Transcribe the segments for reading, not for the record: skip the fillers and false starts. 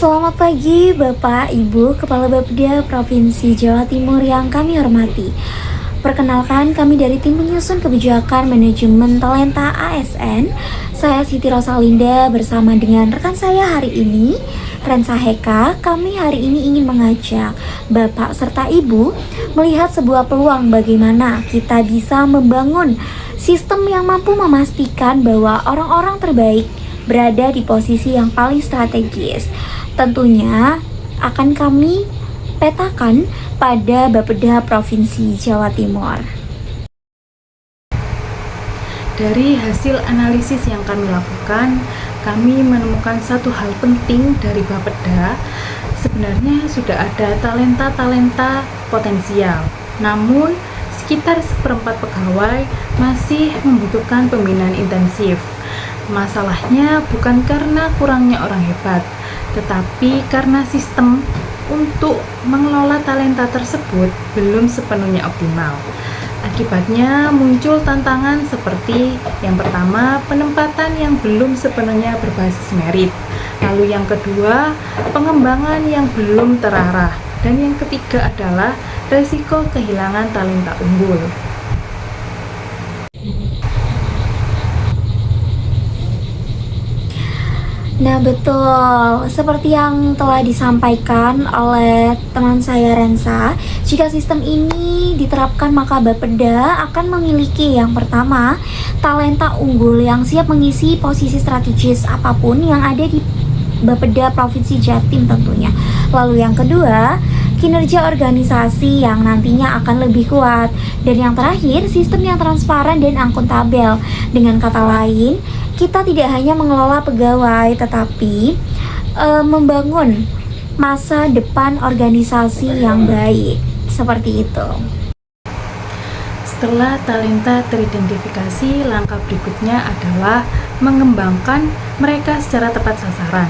Selamat pagi Bapak, Ibu, Kepala Bapeda Provinsi Jawa Timur yang kami hormati. Perkenalkan, kami dari tim penyusun kebijakan manajemen talenta ASN. Saya Siti Rosalinda bersama dengan rekan saya hari ini, Rensa Heka. Kami hari ini ingin mengajak Bapak serta Ibu melihat sebuah peluang bagaimana kita bisa membangun sistem yang mampu memastikan bahwa orang-orang terbaik berada di posisi yang paling strategis. Tentunya akan kami petakan pada Bapeda Provinsi Jawa Timur. Dari hasil analisis yang kami lakukan, kami menemukan satu hal penting dari Bapeda. Sebenarnya sudah ada talenta-talenta potensial, namun sekitar seperempat pegawai masih membutuhkan pembinaan intensif. Masalahnya bukan karena kurangnya orang hebat, tetapi karena sistem untuk mengelola talenta tersebut belum sepenuhnya optimal. Akibatnya muncul tantangan seperti yang pertama, penempatan yang belum sepenuhnya berbasis merit. Lalu yang kedua, pengembangan yang belum terarah. Dan yang ketiga adalah resiko kehilangan talenta unggul. Nah betul, seperti yang telah disampaikan oleh teman saya Rensa, jika sistem ini diterapkan maka Bapeda akan memiliki yang pertama, talenta unggul yang siap mengisi posisi strategis apapun yang ada di Bapeda Provinsi Jatim tentunya. Lalu yang kedua, kinerja organisasi yang nantinya akan lebih kuat. Dan yang terakhir, sistem yang transparan dan akuntabel. Dengan kata lain, kita tidak hanya mengelola pegawai, tetapi membangun masa depan organisasi yang baik. Seperti itu. Setelah talenta teridentifikasi, langkah berikutnya adalah mengembangkan mereka secara tepat sasaran.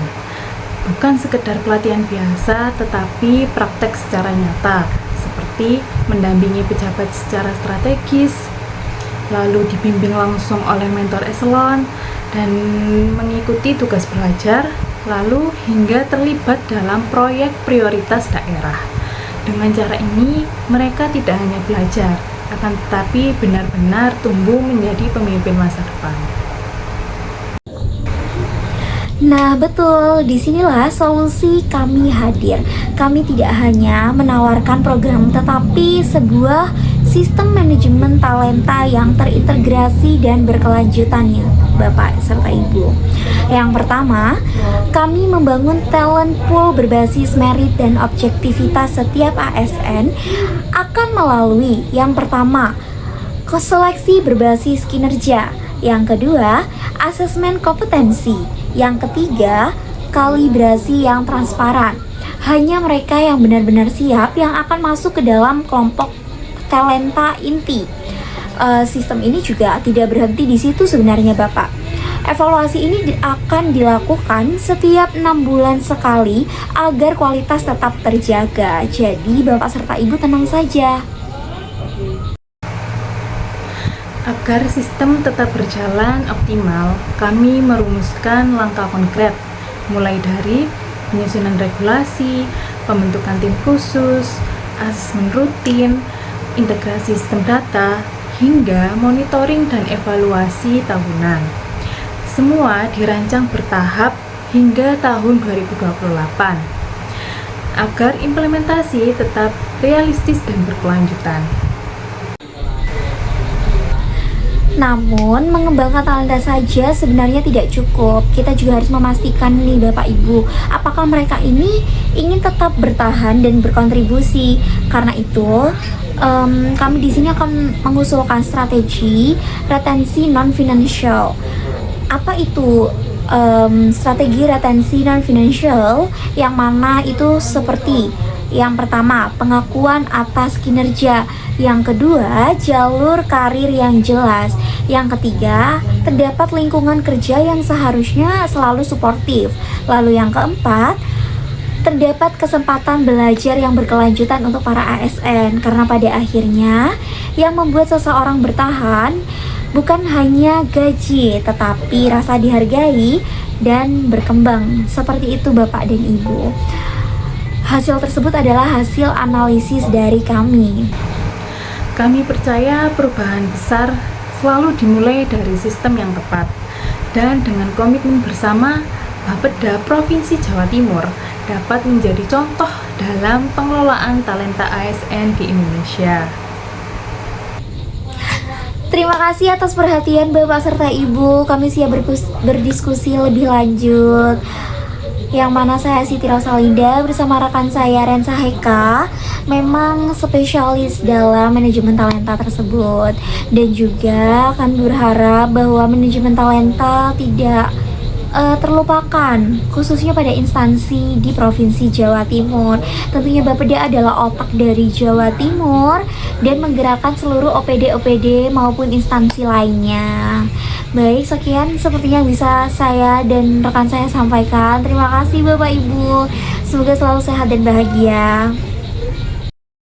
Bukan sekedar pelatihan biasa, tetapi praktek secara nyata, seperti mendampingi pejabat secara strategis, lalu dibimbing langsung oleh mentor eselon, dan mengikuti tugas belajar, lalu hingga terlibat dalam proyek prioritas daerah. Dengan cara ini, mereka tidak hanya belajar, akan tetapi benar-benar tumbuh menjadi pemimpin masa depan. Nah betul, disinilah solusi kami hadir. Kami tidak hanya menawarkan program, tetapi sebuah sistem manajemen talenta yang terintegrasi dan berkelanjutan ya Bapak serta Ibu. Yang pertama, kami membangun talent pool berbasis merit dan objektivitas. Setiap ASN akan melalui yang pertama, seleksi berbasis kinerja. Yang kedua, asesmen kompetensi. Yang ketiga, kalibrasi yang transparan. Hanya mereka yang benar-benar siap yang akan masuk ke dalam kelompok talenta inti. Sistem ini juga tidak berhenti di situ sebenarnya Bapak. Evaluasi ini akan dilakukan setiap 6 bulan sekali agar kualitas tetap terjaga. Jadi Bapak serta Ibu tenang saja. Agar sistem tetap berjalan optimal, kami merumuskan langkah konkret, mulai dari penyusunan regulasi, pembentukan tim khusus, asesmen rutin, integrasi sistem data, hingga monitoring dan evaluasi tahunan. Semua dirancang bertahap hingga tahun 2028, agar implementasi tetap realistis dan berkelanjutan. Namun, mengembangkan talenta saja sebenarnya tidak cukup. Kita juga harus memastikan nih Bapak Ibu, apakah mereka ini ingin tetap bertahan dan berkontribusi. Karena itu, kami di sini akan mengusulkan strategi retensi non-financial. Apa itu strategi retensi non-financial? Yang mana itu seperti yang pertama, pengakuan atas kinerja. Yang kedua, jalur karir yang jelas. Yang ketiga, terdapat lingkungan kerja yang seharusnya selalu suportif. Lalu yang keempat, terdapat kesempatan belajar yang berkelanjutan untuk para ASN. Karena pada akhirnya, yang membuat seseorang bertahan bukan hanya gaji, tetapi rasa dihargai dan berkembang. Seperti itu Bapak dan Ibu. Hasil tersebut adalah hasil analisis dari kami. Kami percaya perubahan besar selalu dimulai dari sistem yang tepat, dan dengan komitmen bersama, Bapeda Provinsi Jawa Timur dapat menjadi contoh dalam pengelolaan talenta ASN di Indonesia. Terima kasih atas perhatian Bapak serta Ibu. Kami siap berdiskusi lebih lanjut. Yang mana saya Siti Rosalinda bersama rekan saya Rensa Heka memang spesialis dalam manajemen talenta tersebut. Dan juga kami berharap bahwa manajemen talenta tidak terlupakan, khususnya pada instansi di Provinsi Jawa Timur. Tentunya Bapeda adalah otak dari Jawa Timur dan menggerakkan seluruh OPD-OPD maupun instansi lainnya. Baik, sekian sepertinya bisa saya dan rekan saya sampaikan. Terima kasih Bapak Ibu. Semoga selalu sehat dan bahagia.